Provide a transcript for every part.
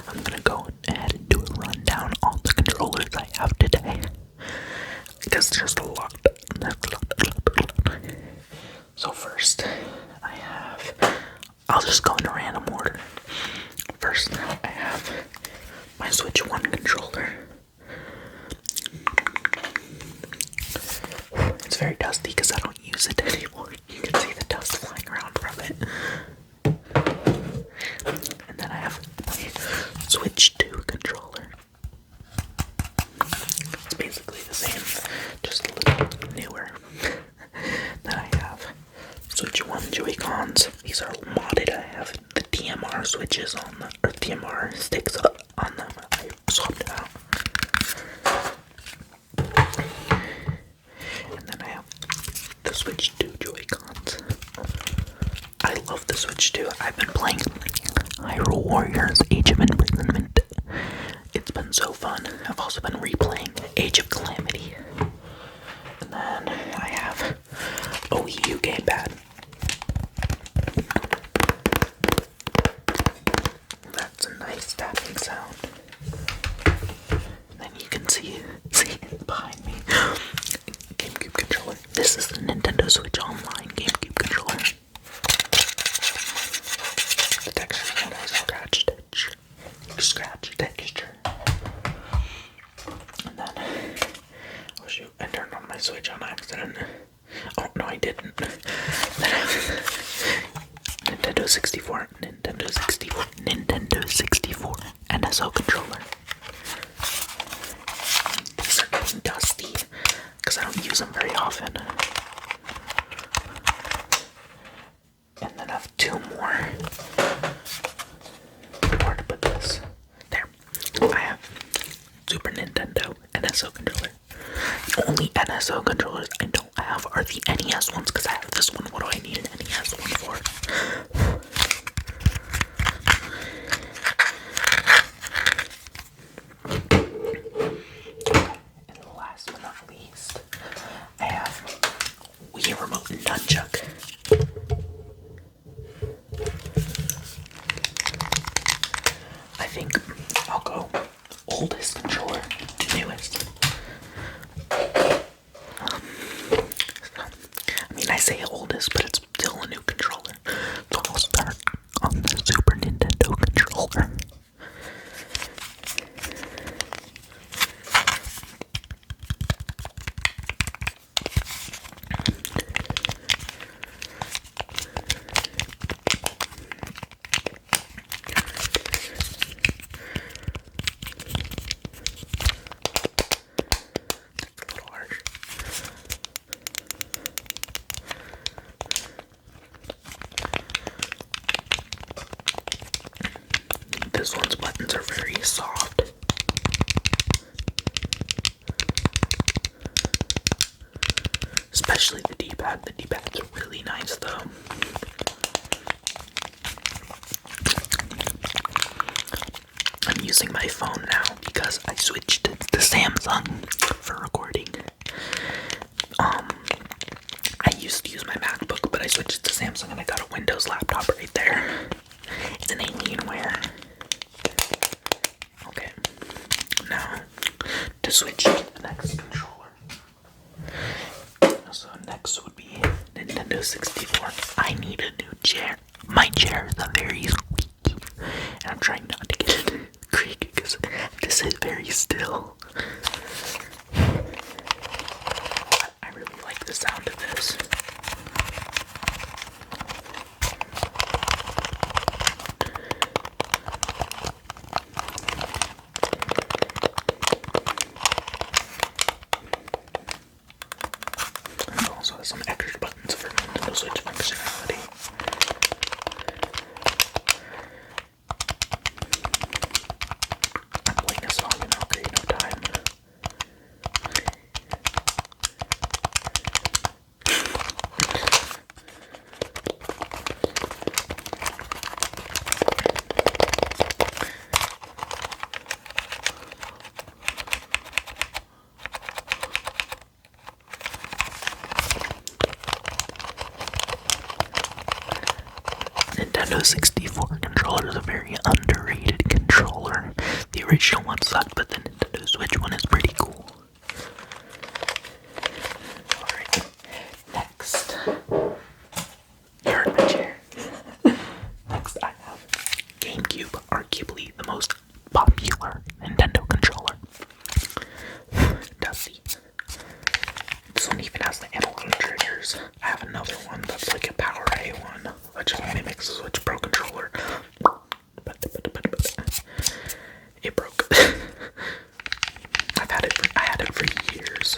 I'm gonna go ahead and do a rundown on the controllers I have today. Because there's a lot. So first, I'll just go into random order. First, I have my Switch 1 controller. It's very dusty because I don't use it anymore. You can see the dust flying around from it. And then I have my Switch 2 controller. It's basically the same, just a little newer. Then I have Switch 1 Joy-Cons. These are modded. I have the TMR switches on them, or TMR sticks on them. I swapped it out. And then I have the Switch 2 Joy-Cons. I love the Switch 2. I've been playing Hyrule Warriors Age of Imprisonment. It's been so fun. I've also been replaying Age of Calamity. And then I have a Wii U gamepad. That's a nice tapping sound. And then you can see it behind me. GameCube controller. This is the Nintendo Switch Online GameCube controller. The texture kind of scratch texture. And then, oh shoot, I turned on my Switch on accident. Oh no, I didn't. Then I have Nintendo 64, NSO controller. These are getting dusty because I don't use them very often. And then I have two more. Where to put this? There. I have Super Nintendo NSO controller. The only NSO controllers I don't have are the NES ones because I have this one. What do I need an NES one for? And last but not least, I have Wii Remote and Nunchuck. I think I'll go oldest controller to newest. I say oldest, but it's still a new controller. So I'll start on the Super Nintendo controller. This one's buttons are very soft. Especially the D-pad. The D-pad's really nice though. I'm using my phone now because I switched to Samsung for recording. I used to use my MacBook, but I switched to Samsung and I got a Windows laptop right there. It's an Alienware. Okay, now to switch to the next controller. So next would be Nintendo 64. I need a new chair. My chair is very squeaky, and I'm trying not to get it creaky because this is very still. I really like the sound of this. Also has some extra buttons for Nintendo Switch functionality. I'm playing a song in I'll create no time. original one sucked, but the Nintendo Switch one is pretty cool. Alright, next. You heard my chair. Next, I have GameCube, arguably the most popular Nintendo controller. Does this one even has the analog triggers. I have another one that's like a Power A one, which mimics the Switch Pro controller. But it broke. I had it for years.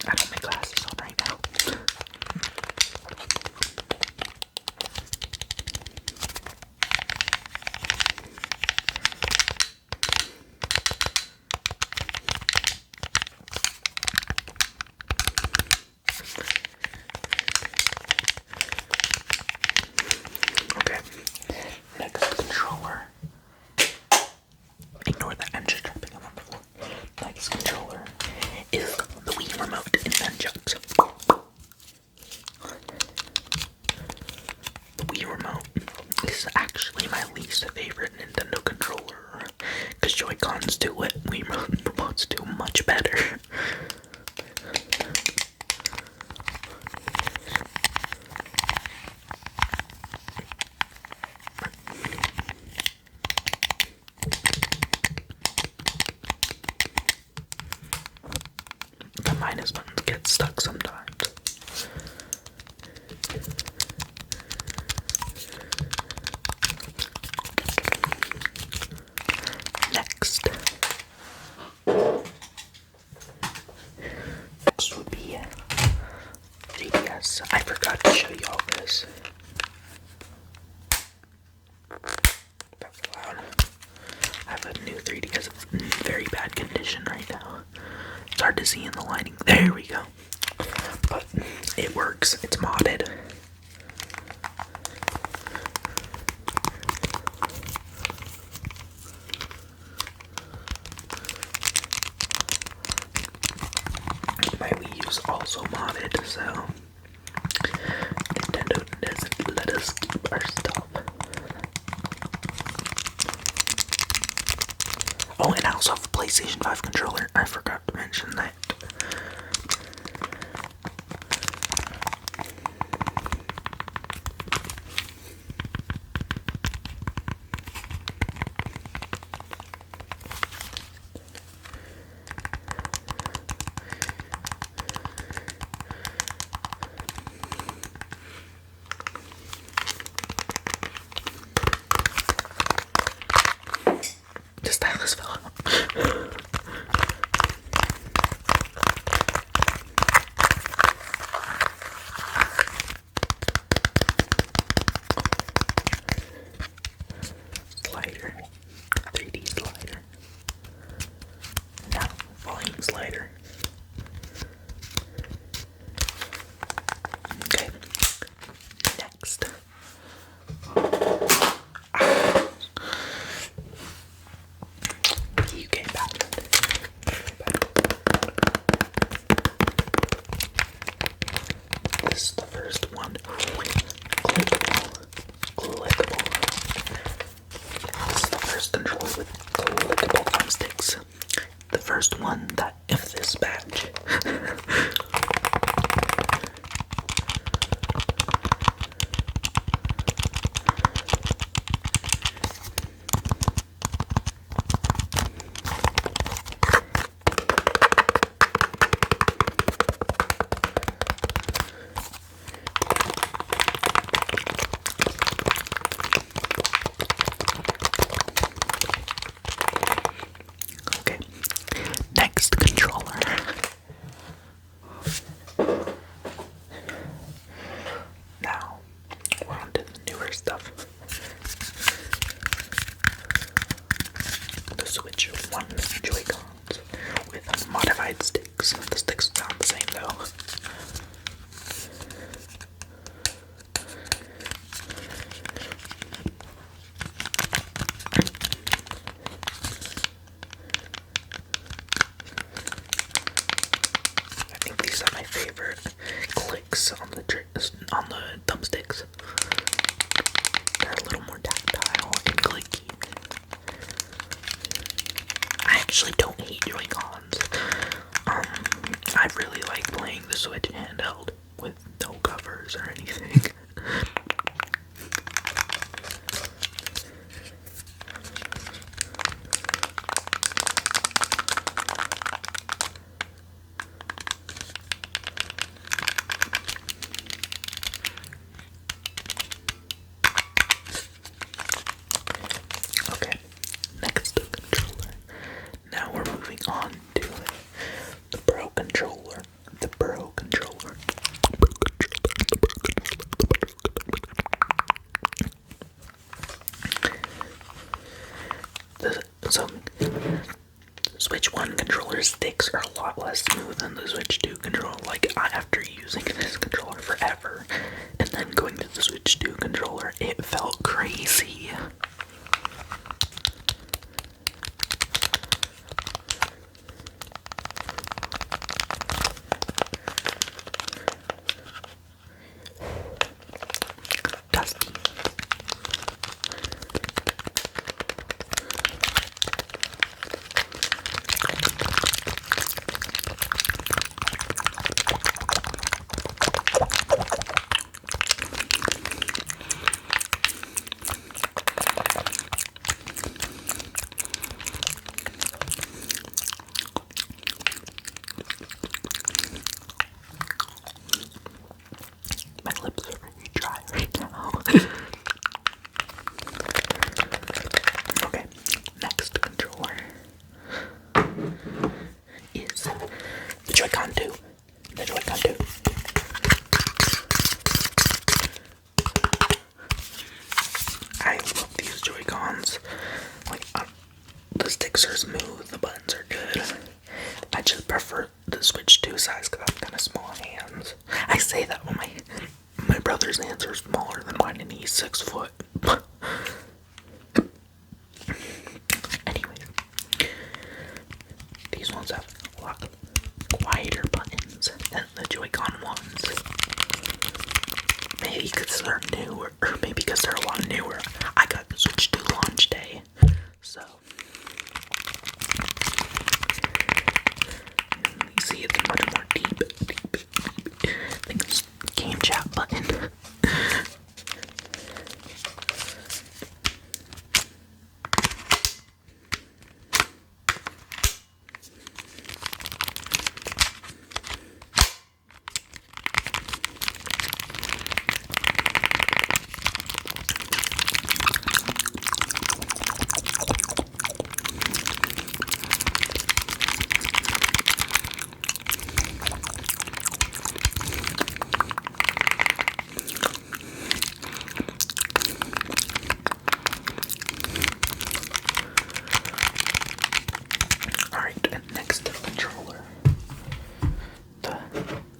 I don't have my glasses on right now. Okay, next controller. Ignore that engine dropping on the floor. Next controller is the Wii remote and nunchucks. The Wii remote is actually my least favorite Nintendo controller because Joy-Cons do what Wii remotes do much better. The minus buttons get stuck sometimes. Next would be 3DS. I forgot to show you all this. That's loud. I have a new 3DS. It's in very bad condition right now. It's hard to see in the lighting. There we go. But it works. It's modded. My Wii U is also modded, so Nintendo doesn't let us keep our stuff. Oh, and I also have a PlayStation 5 controller. I forgot to mention that. The stylus fell out. Slider. 3D slider. Now, volume slider. Okay. Next. You came back. This is the first one. Clickable. This is the first controller with clickable thumbsticks. The first one that if this batch. Okay, next controller. actually don't hate Joy-Cons. I really like playing the Switch handheld with no covers or anything. Okay, next the controller. Now we're moving on to the Pro controller. The Pro controller. So, Switch 1 controller sticks are a lot less smooth than the Switch 2 controller. Like, after using this controller forever, and then going to the Switch 2 controller, it felt crazy. Dusty. My lips are very dry right now. Okay, next controller is the Joy-Con 2. The Joy-Con 2. I love these Joy-Cons. Like, the sticks are smooth, the buttons are good. I just prefer the Switch 2 size because I have kind of small hands. I say that when my brother's hands are smaller than mine and he's 6 foot. Anyways, these ones have a lot quieter buttons than the Joy-Con ones. Maybe because they're newer, or maybe because they're a lot newer. I got the Switch 2 launch day, so you see it's much more deep. I think it's game chat button. Alright, and next to the controller, the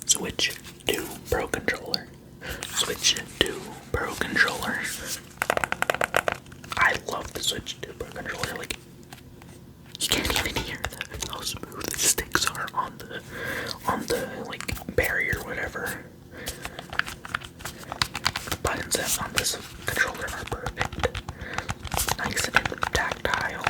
Switch 2 Pro controller. Switch 2 Pro controller. I love the Switch 2 Pro controller. Like, you can't even hear how smooth the sticks are on the like barrier, whatever. The buttons on this controller are perfect. Nice and tactile.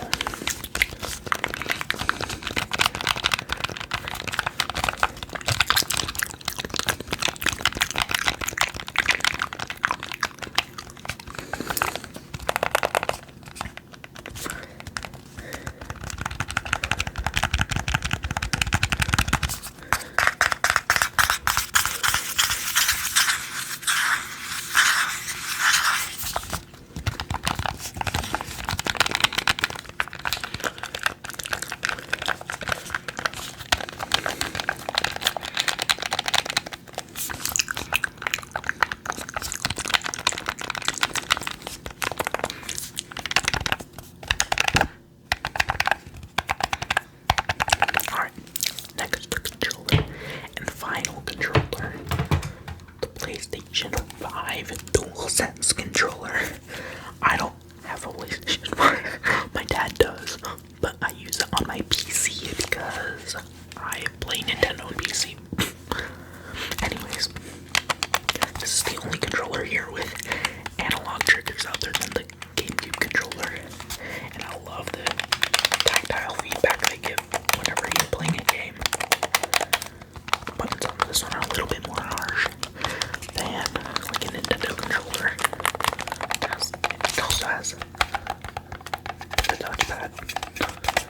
that.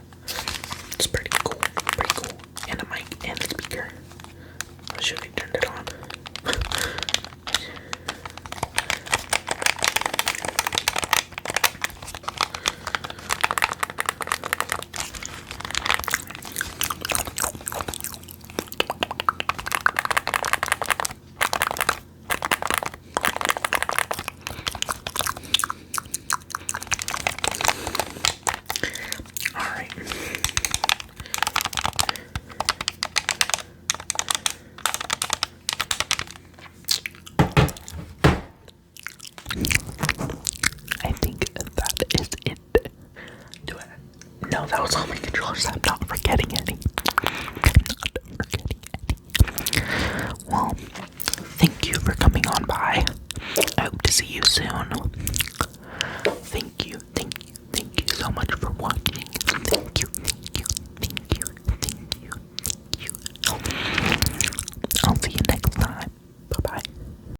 It's pretty cool. Pretty cool. And a mic and a speaker. I should have turned it on. Alright. I think that is it. Do it. No, that was all my controllers. I'm not forgetting any. Well, thank you for coming on by. I hope to see you soon.